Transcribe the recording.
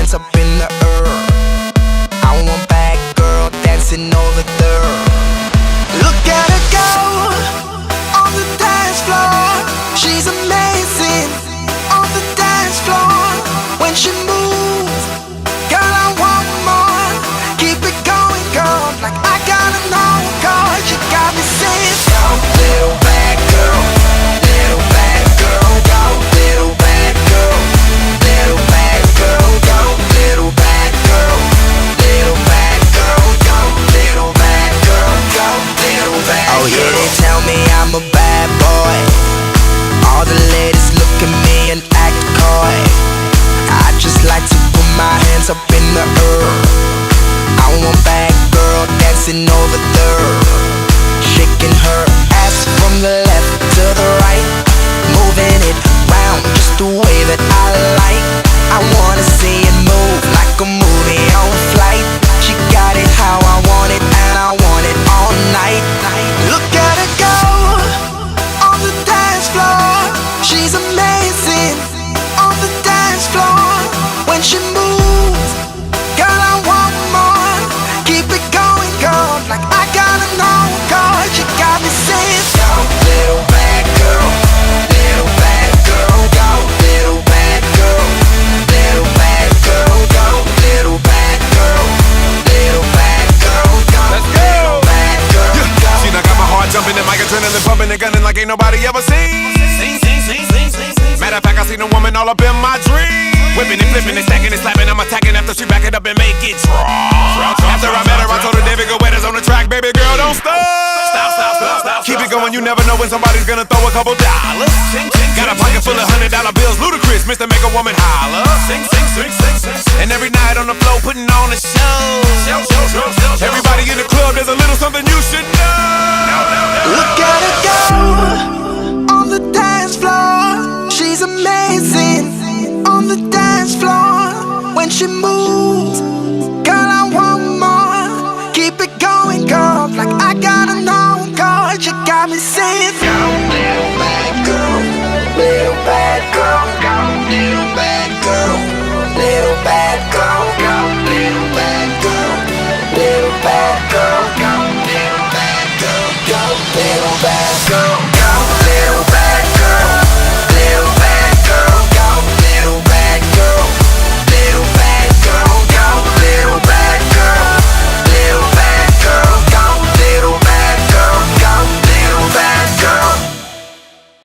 hands up in the air. I want bad girl dancing over there. Look at her go on the dance floor. She's amazing on the dance floor. When she moves, girl, I want more. Keep it going, girl, like I gotta know, girl. You got me saying, go, little bad girl, little bad girl, go, little bad girl, little bad girl, go, little bad girl, little bad girl, go, little bad girl, go, little bad girl. Oh yeah, they tell me I'm a bad boy. All the ladies look at me and act coy. I just like to put my hands up in the air. I want bad girl dancing over there, shaking her ass from the left to the right, moving it round just the way that I like. I wanna see it move like a movie on flight. She got it how I want it, and I want it all night. Look at her go on the dance floor. She's amazing on the dance floor. When she moves, girl, I want more. Keep it going, girl, like I gotta know, girl. You got me saying, go, little bad girl, little bad girl, go, little bad girl, little bad girl, go, little bad girl, little bad girl, go. Let's go. Little bad girl, go. See, I got my heart jumping and my adrenaline pumping and gunning like ain't nobody ever seen. Matter of fact, I seen a woman all up in my dream, whipping and flipping and stacking and slapping. I'm attacking after she back it up and make it drop. After I met her, I told her David Guetta's on the track. Baby girl, don't stop. Keep it going, you never know when somebody's gonna throw a couple dollars. Got a pocket full of $100 bills, ludicrous, Mr. Make a Woman holler. And every night on the floor, putting on a show. Everybody in the club, there's a little something you should know. Look at her go on the dance floor. She's amazing on the dance floor. When she moves,